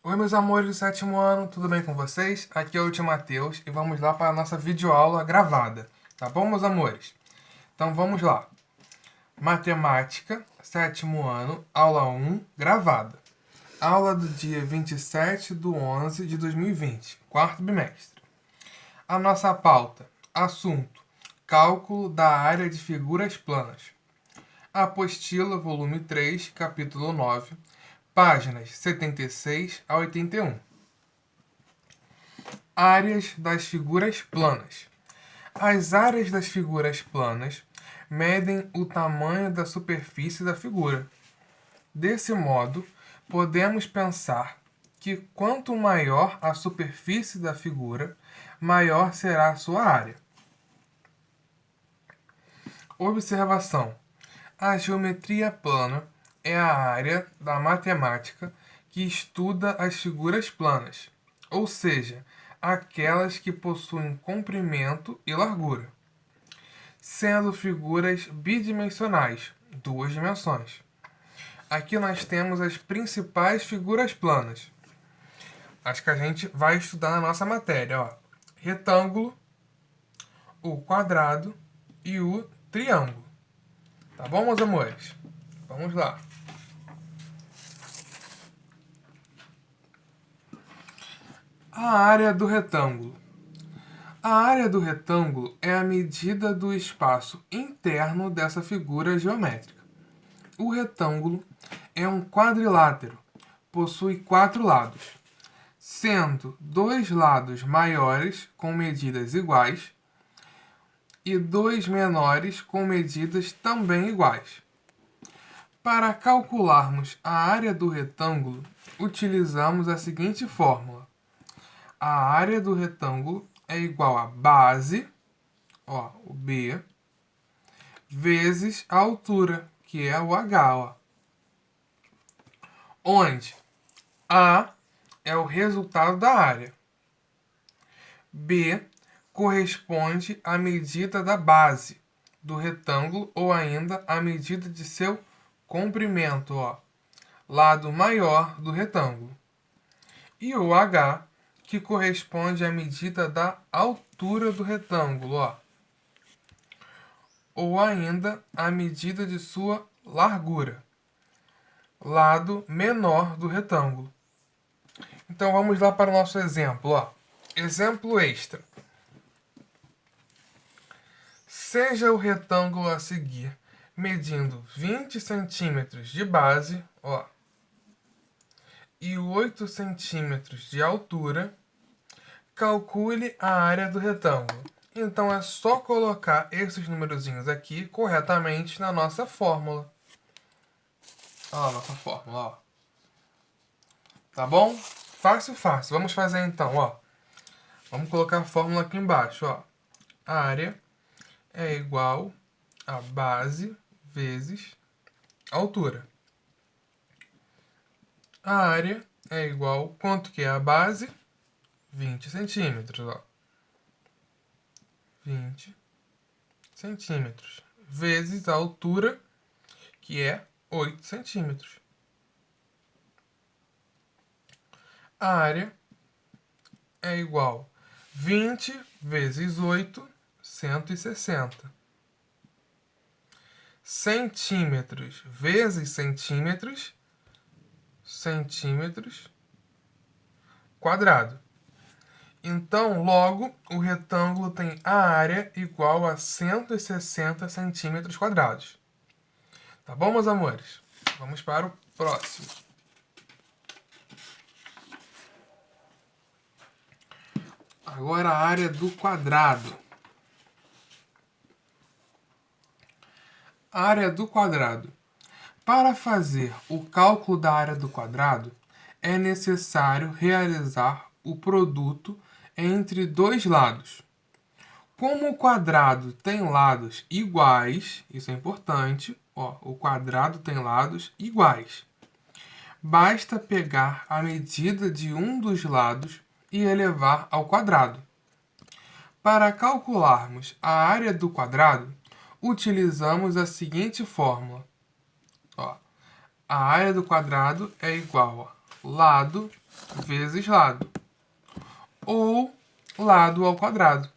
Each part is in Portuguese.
Oi, meus amores do sétimo ano, tudo bem com vocês? Aqui é o tio Matheus e vamos lá para a nossa videoaula gravada, tá bom, meus amores? Então vamos lá. Matemática, sétimo ano, aula 1, gravada. Aula do dia 27/11/2020, quarto bimestre. A nossa pauta, assunto, cálculo da área de figuras planas. Apostila, volume 3, capítulo 9, páginas 76 a 81. Áreas das figuras planas. As áreas das figuras planas medem o tamanho da superfície da figura. Desse modo, podemos pensar que quanto maior a superfície da figura, maior será a sua área. Observação: a geometria plana é a área da matemática que estuda as figuras planas, ou seja, aquelas que possuem comprimento e largura, sendo figuras bidimensionais, duas dimensões. Aqui nós temos as principais figuras planas, as que a gente vai estudar na nossa matéria, ó. Retângulo, o quadrado e o triângulo. Tá bom, meus amores? Vamos lá. A área do retângulo. A área do retângulo é a medida do espaço interno dessa figura geométrica. O retângulo é um quadrilátero, possui 4 lados, sendo 2 lados maiores com medidas iguais e 2 menores com medidas também iguais. Para calcularmos a área do retângulo, utilizamos a seguinte fórmula. A área do retângulo é igual a base, ó, o B, vezes a altura, que é o H, ó. Onde A é o resultado da área. B corresponde à medida da base do retângulo ou ainda à medida de seu comprimento, ó, lado maior do retângulo. E o H, que corresponde à medida da altura do retângulo, ó, ou ainda à medida de sua largura, lado menor do retângulo. Então vamos lá para o nosso exemplo, ó. Exemplo extra. Seja o retângulo a seguir medindo 20 centímetros de base, ó, e 8 centímetros de altura, calcule a área do retângulo. Então é só colocar esses numerozinhos aqui corretamente na nossa fórmula. Ó, a nossa fórmula, ó. Tá bom? Fácil, fácil. Vamos fazer então, ó. Vamos colocar a fórmula aqui embaixo, ó. A área é igual a base vezes a altura. A área é igual, quanto que é a base? 20 centímetros, ó. 20 centímetros. Vezes a altura, que é 8 centímetros. A área é igual 20 vezes 8, 160. Centímetros vezes centímetros, centímetros quadrado. Então, logo, o retângulo tem a área igual a 160 centímetros quadrados. Tá bom, meus amores? Vamos para o próximo. Agora a área do quadrado. Área do quadrado. Para fazer o cálculo da área do quadrado, é necessário realizar o produto entre dois lados. Como o quadrado tem lados iguais, isso é importante, ó, o quadrado tem lados iguais. Basta pegar a medida de um dos lados e elevar ao quadrado. Para calcularmos a área do quadrado, utilizamos a seguinte fórmula. Ó, a área do quadrado é igual a lado vezes lado. Ou lado ao quadrado.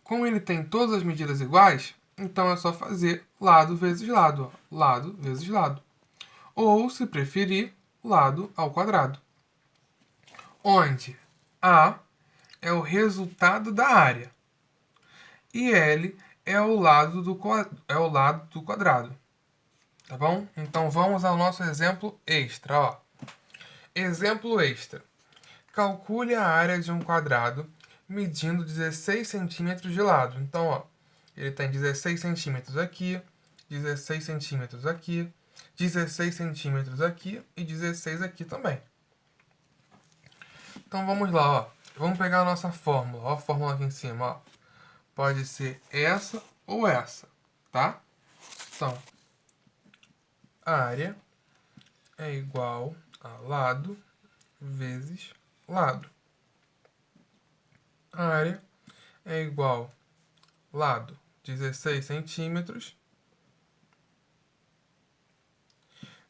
Como ele tem todas as medidas iguais, então é só fazer lado vezes lado. Ó. Lado vezes lado. Ou, se preferir, lado ao quadrado. Onde A é o resultado da área e L é o lado do quadrado. Tá bom? Então vamos ao nosso exemplo extra. Ó. Exemplo extra. Calcule a área de um quadrado medindo 16 centímetros de lado. Então, ó, ele tem 16 centímetros aqui, 16 centímetros aqui, 16 centímetros aqui e 16 aqui também. Então vamos lá, ó. Vamos pegar a nossa fórmula. Ó a fórmula aqui em cima, ó. Pode ser essa ou essa, tá? Então, a área é igual a lado vezes lado. A área é igual lado 16 centímetros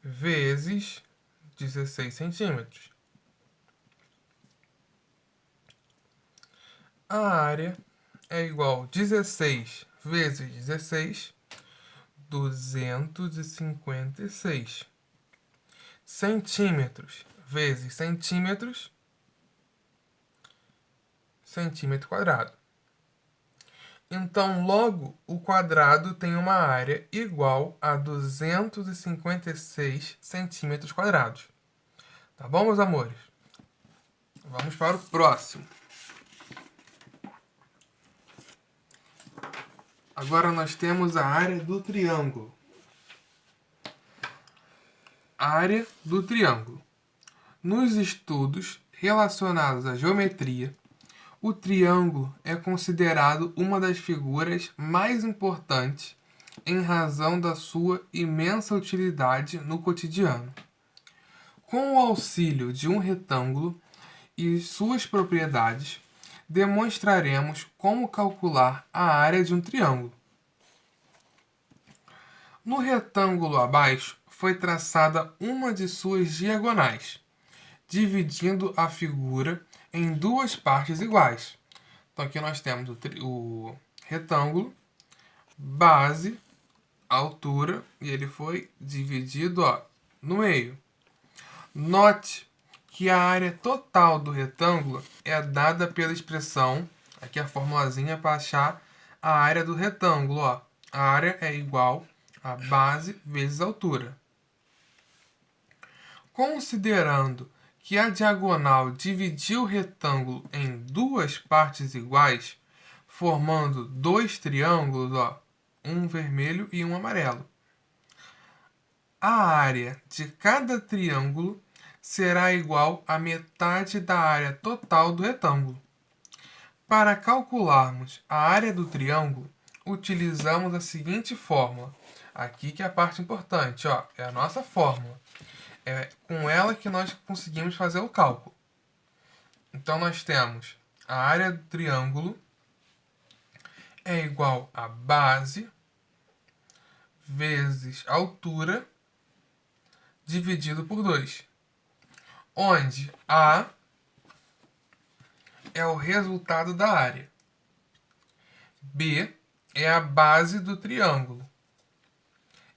vezes 16 centímetros. A área é igual 16 vezes 16, 256. Centímetros vezes centímetros, centímetro quadrado. Então, logo, o quadrado tem uma área igual a 256 centímetros quadrados. Tá bom, meus amores? Vamos para o próximo. Agora nós temos a área do triângulo. Área do triângulo. Nos estudos relacionados à geometria, o triângulo é considerado uma das figuras mais importantes em razão da sua imensa utilidade no cotidiano. Com o auxílio de um retângulo e suas propriedades, demonstraremos como calcular a área de um triângulo. No retângulo abaixo foi traçada uma de suas diagonais, dividindo a figura em duas partes iguais. Então aqui nós temos o retângulo, base, altura, e ele foi dividido no meio. Note que a área total do retângulo é dada pela expressão, aqui a formulazinha para achar a área do retângulo. Ó. A área é igual a base vezes altura. Considerando que a diagonal dividiu o retângulo em duas partes iguais, formando dois triângulos, ó, um vermelho e um amarelo. A área de cada triângulo será igual à metade da área total do retângulo. Para calcularmos a área do triângulo, utilizamos a seguinte fórmula. Aqui que é a parte importante, ó, é a nossa fórmula. É com ela que nós conseguimos fazer o cálculo. Então, nós temos a área do triângulo é igual a base vezes altura dividido por 2, onde A é o resultado da área, B é a base do triângulo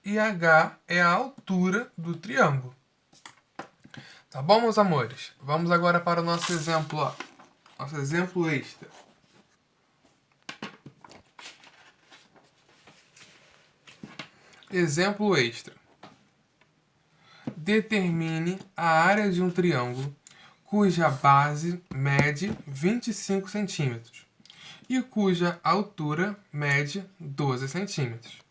e H é a altura do triângulo. Tá bom, meus amores? Vamos agora para o nosso exemplo, ó. Nosso exemplo extra. Exemplo extra. Determine a área de um triângulo cuja base mede 25 centímetros e cuja altura mede 12 centímetros.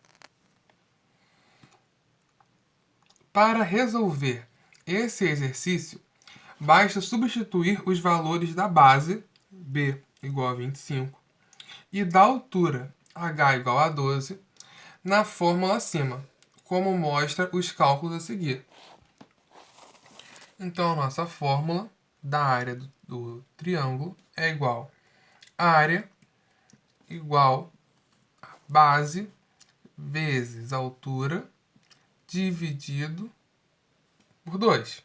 Para resolver esse exercício, basta substituir os valores da base, b igual a 25, e da altura, h igual a 12, na fórmula acima, como mostra os cálculos a seguir. Então, a nossa fórmula da área do triângulo é igual a área igual a base vezes altura dividido por 2.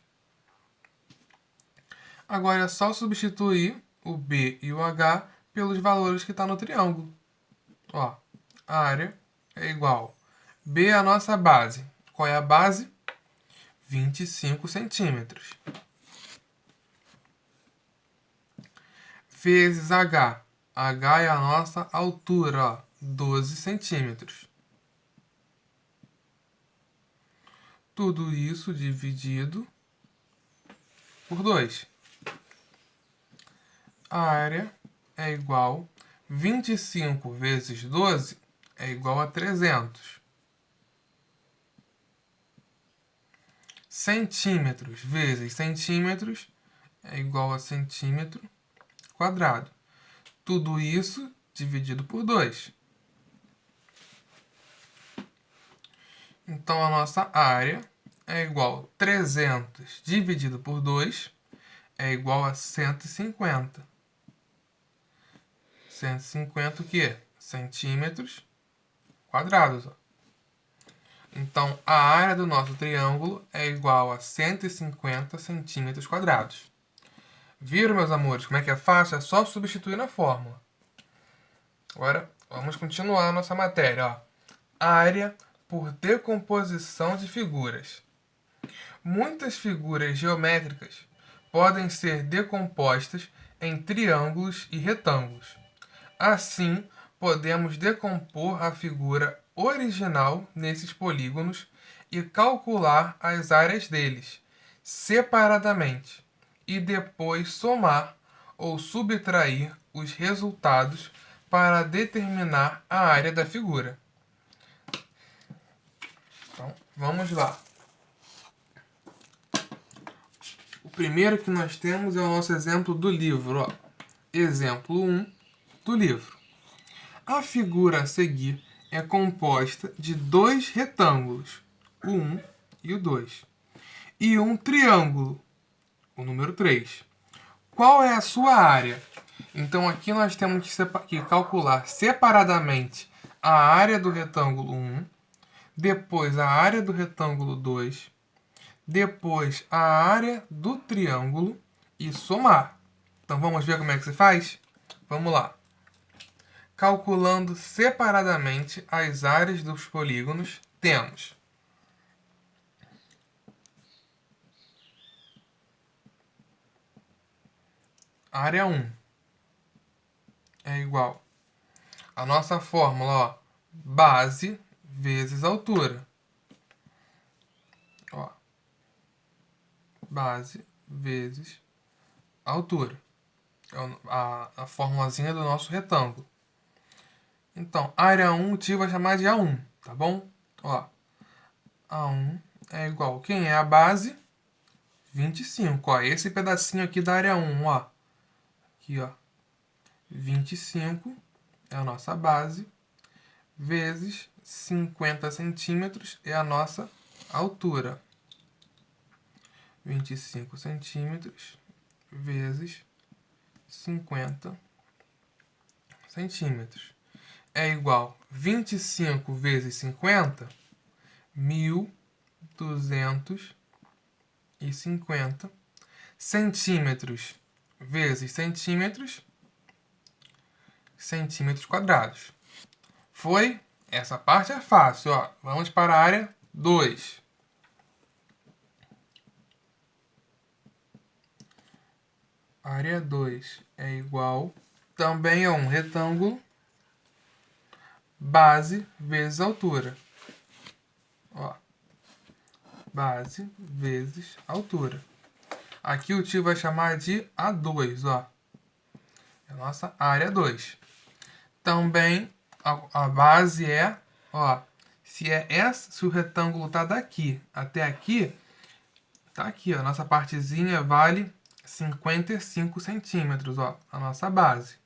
Agora é só substituir o B e o H pelos valores que estão no triângulo. Ó, a área é igual. B é a nossa base. Qual é a base? 25 centímetros. Vezes H. H é a nossa altura, ó, 12 centímetros. Tudo isso dividido por 2. A área é igual 25 vezes 12 é igual a 300. Centímetros vezes centímetros é igual a centímetro quadrado. Tudo isso dividido por 2. Então, a nossa área é igual a 300 dividido por 2 é igual a 150. 150 o quê? Centímetros quadrados. Ó. Então, a área do nosso triângulo é igual a 150 centímetros quadrados. Viram, meus amores, como é que é fácil? É só substituir na fórmula. Agora, vamos continuar a nossa matéria. Ó. Área por decomposição de figuras. Muitas figuras geométricas podem ser decompostas em triângulos e retângulos. Assim, podemos decompor a figura original nesses polígonos e calcular as áreas deles separadamente e depois somar ou subtrair os resultados para determinar a área da figura. Então, vamos lá. O primeiro que nós temos é o nosso exemplo do livro. Ó. Exemplo 1 do livro. A figura a seguir é composta de 2 retângulos, o 1 e o 2, e um triângulo, o número 3. Qual é a sua área? Então aqui nós temos que calcular separadamente a área do retângulo 1, depois a área do retângulo 2, depois a área do triângulo e somar. Então vamos ver como é que se faz? Vamos lá. Calculando separadamente as áreas dos polígonos, temos área 1 é igual a nossa fórmula, ó, base vezes altura. Ó, base vezes altura. É a formulazinha do nosso retângulo. Então, área 1 o tio vai chamar de A1, tá bom? Ó, A1 é igual. Quem é a base? 25. Ó, esse pedacinho aqui da área 1, ó. Aqui, ó. 25 é a nossa base, vezes 50 centímetros é a nossa altura. 25 centímetros vezes 50 centímetros é igual 25 vezes 50, 1.250 centímetros vezes centímetros quadrados. Foi? Essa parte é fácil. Ó. Vamos para a área 2. Área 2 é igual também a um retângulo, base vezes altura. Ó. Base vezes altura. Aqui o tio vai chamar de A2, ó. É a nossa área 2. Também a base é, ó, se o retângulo tá daqui até aqui, tá aqui, ó, nossa partezinha vale 55 centímetros, ó, a nossa base.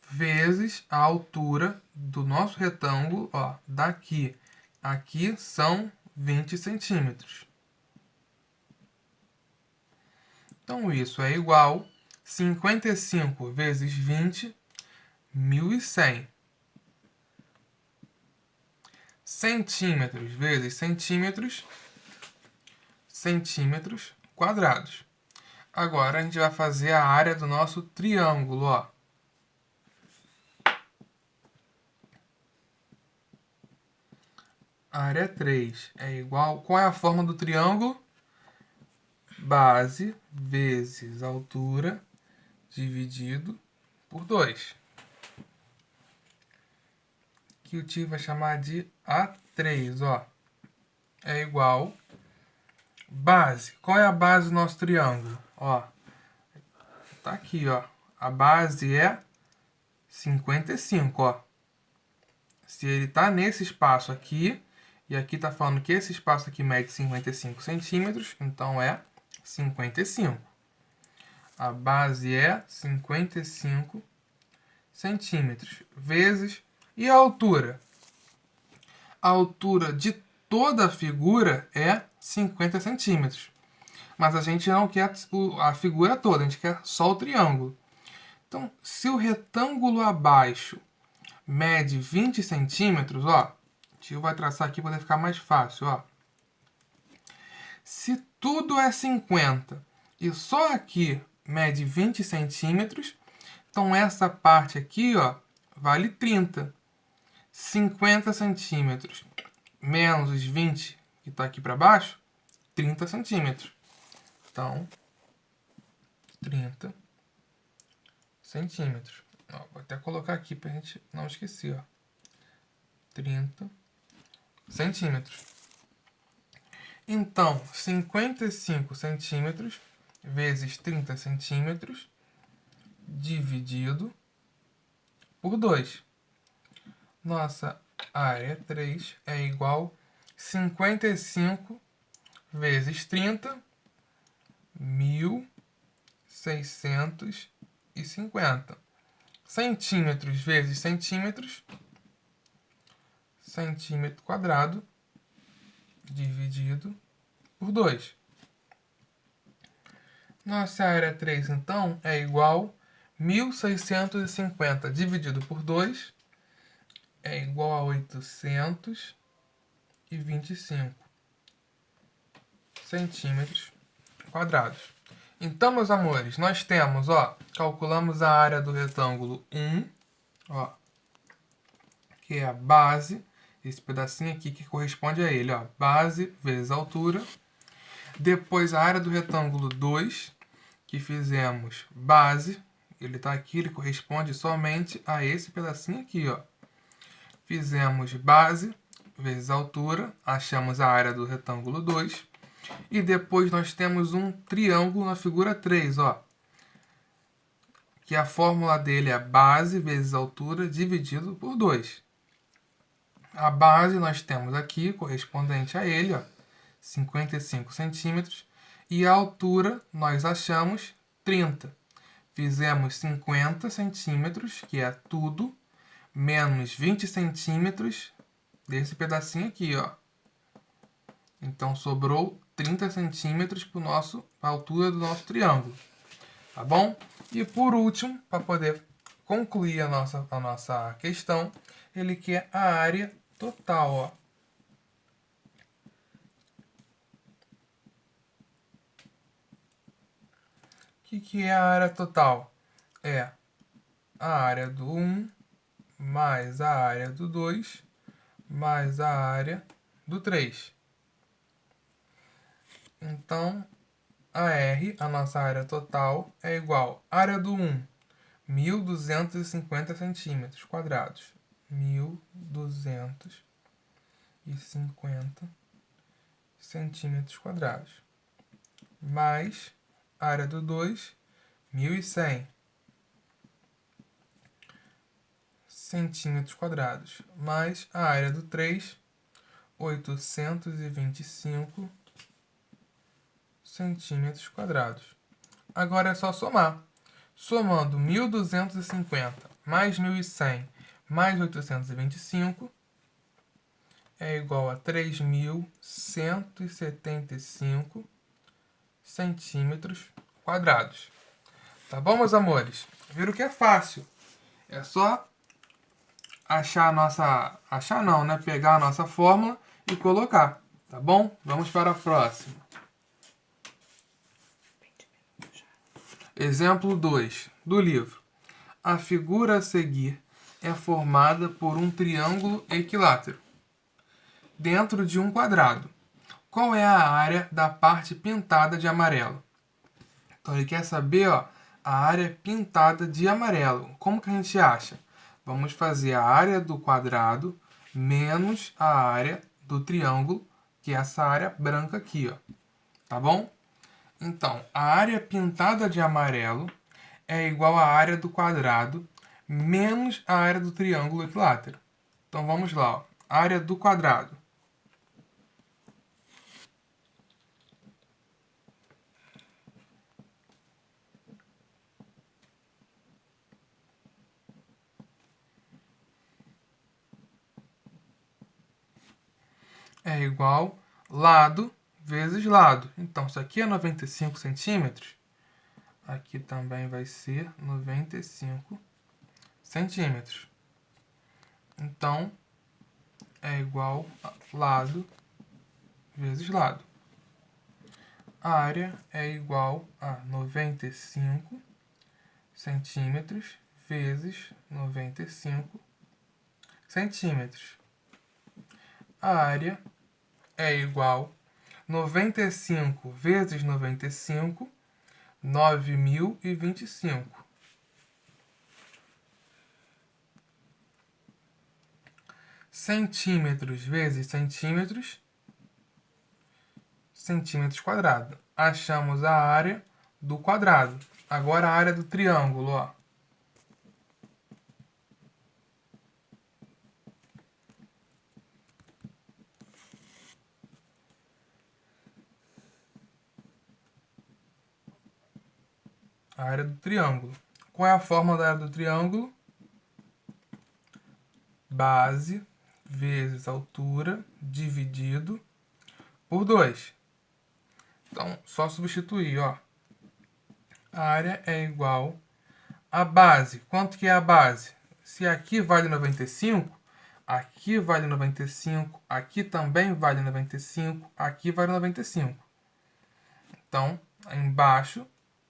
Vezes a altura do nosso retângulo, ó, daqui aqui são 20 centímetros. Então, isso é igual 55 vezes 20, 1.100. Centímetros vezes centímetros, centímetros quadrados. Agora a gente vai fazer a área do nosso triângulo, ó. A área 3 é igual... Qual é a forma do triângulo? Base vezes altura dividido por 2. Que o tio vai chamar de A3, ó. É igual... Base. Qual é a base do nosso triângulo? Ó, tá aqui, ó. A base é 55, ó. Se ele tá nesse espaço aqui, e aqui tá falando que esse espaço aqui mede 55 centímetros, então é 55. A base é 55 centímetros, vezes... E a altura? A altura de toda a figura é 50 centímetros. Mas a gente não quer a figura toda, a gente quer só o triângulo. Então, se o retângulo abaixo mede 20 centímetros, ó, o tio vai traçar aqui para poder ficar mais fácil, ó. Se tudo é 50 e só aqui mede 20 centímetros, então essa parte aqui, ó, vale 30. 50 centímetros menos os 20 que está aqui para baixo, 30 centímetros. Então, 30 centímetros. Ó, vou até colocar aqui para a gente não esquecer. Ó. 30 centímetros. Então, 55 centímetros vezes 30 centímetros dividido por 2. Nossa área 3 é igual a 55 vezes 30, 1.650. Centímetros vezes centímetros, centímetro quadrado, dividido por 2. Nossa área 3, então, é igual a 1.650 dividido por 2 é igual a 825 centímetros quadrados. Então, meus amores, nós temos, ó, calculamos a área do retângulo 1, ó, que é a base, esse pedacinho aqui que corresponde a ele, ó, base vezes altura. Depois a área do retângulo 2, que fizemos base, ele tá aqui, ele corresponde somente a esse pedacinho aqui, ó. Fizemos base vezes altura, achamos a área do retângulo 2. E depois nós temos um triângulo na figura 3, ó. Que a fórmula dele é base vezes altura dividido por 2. A base nós temos aqui, correspondente a ele, ó, 55 centímetros. E a altura nós achamos 30. Fizemos 50 centímetros, que é tudo, menos 20 centímetros desse pedacinho aqui, ó. Então, sobrou 30 centímetros para a altura do nosso triângulo. Tá bom? E por último, para poder concluir a nossa questão, ele quer a área total, ó. O que é a área total? É a área do 1 mais a área do 2 mais a área do 3. Então, a R, a nossa área total, é igual à área do 1, 1.250 centímetros quadrados. 1.250 centímetros quadrados. Mais a área do 2, 1.100 centímetros quadrados. Mais a área do 3, 825 centímetros quadrados. Agora é só somar. Somando 1.250 mais 1.100 mais 825 é igual a 3.175 centímetros quadrados. Tá bom, meus amores? Viram que é fácil. É só achar a nossa... Achar não, né? Pegar a nossa fórmula e colocar. Tá bom? Vamos para a próxima. Exemplo 2 do livro. A figura a seguir é formada por um triângulo equilátero dentro de um quadrado. Qual é a área da parte pintada de amarelo? Então ele quer saber, ó, a área pintada de amarelo. Como que a gente acha? Vamos fazer a área do quadrado menos a área do triângulo, que é essa área branca aqui, ó. Tá bom? Então, a área pintada de amarelo é igual à área do quadrado menos a área do triângulo equilátero. Então vamos lá, ó. Área do quadrado é igual lado vezes lado. Então, isso aqui é 95 centímetros. Aqui também vai ser 95 centímetros. Então, é igual a lado vezes lado. A área é igual a 95 centímetros vezes 95 centímetros. A área é igual a 95 vezes 95, 9.025. Centímetros vezes centímetros, centímetros quadrados. Achamos a área do quadrado. Agora a área do triângulo, ó. A área do triângulo. Qual é a forma da área do triângulo? Base vezes altura dividido por 2. Então, só substituir, ó. A área é igual a base. Quanto que é a base? Se aqui vale 95, aqui vale 95, aqui também vale 95, aqui vale 95. Então, embaixo,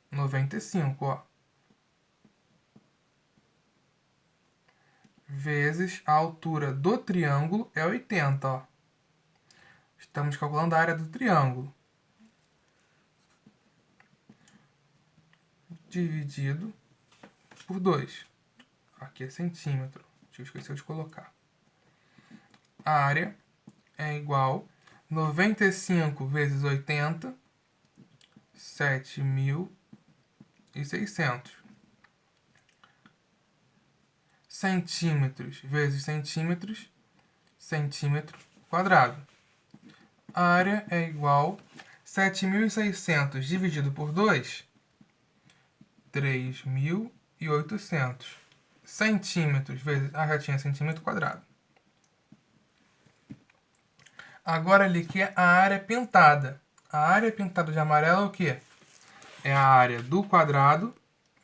95, ó. Vezes a altura do triângulo é 80, ó. Estamos calculando a área do triângulo. Dividido por 2. Aqui é centímetro. Deixa eu esquecer de colocar. A área é igual a 95 vezes 80, 7.600. Centímetros vezes centímetros, centímetro quadrado. A área é igual a 7.600 dividido por 2, 3.800. Centímetros vezes... já tinha centímetro quadrado. Agora ele quer a área pintada. A área pintada de amarelo é o quê? É a área do quadrado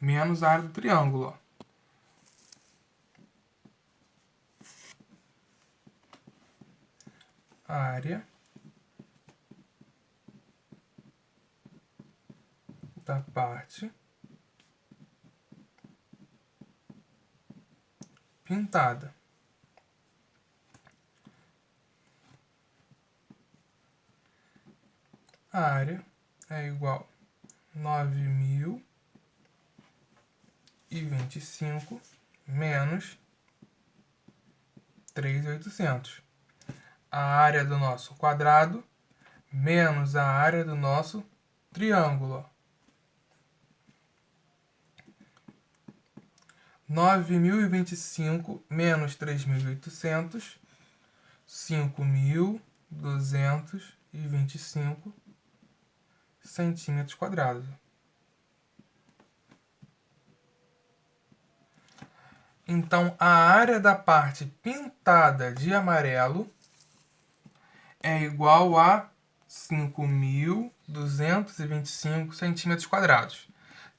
menos a área do triângulo, ó. A área da parte pintada. A área é igual a 9.025 menos 3.800. A área do nosso quadrado menos a área do nosso triângulo. 9.025 menos 3.800, 5.225 centímetros quadrados. Então, a área da parte pintada de amarelo é igual a 5.225 centímetros quadrados.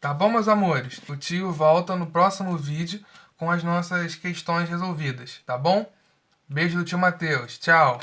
Tá bom, meus amores? O tio volta no próximo vídeo com as nossas questões resolvidas, tá bom? Beijo do tio Matheus. Tchau!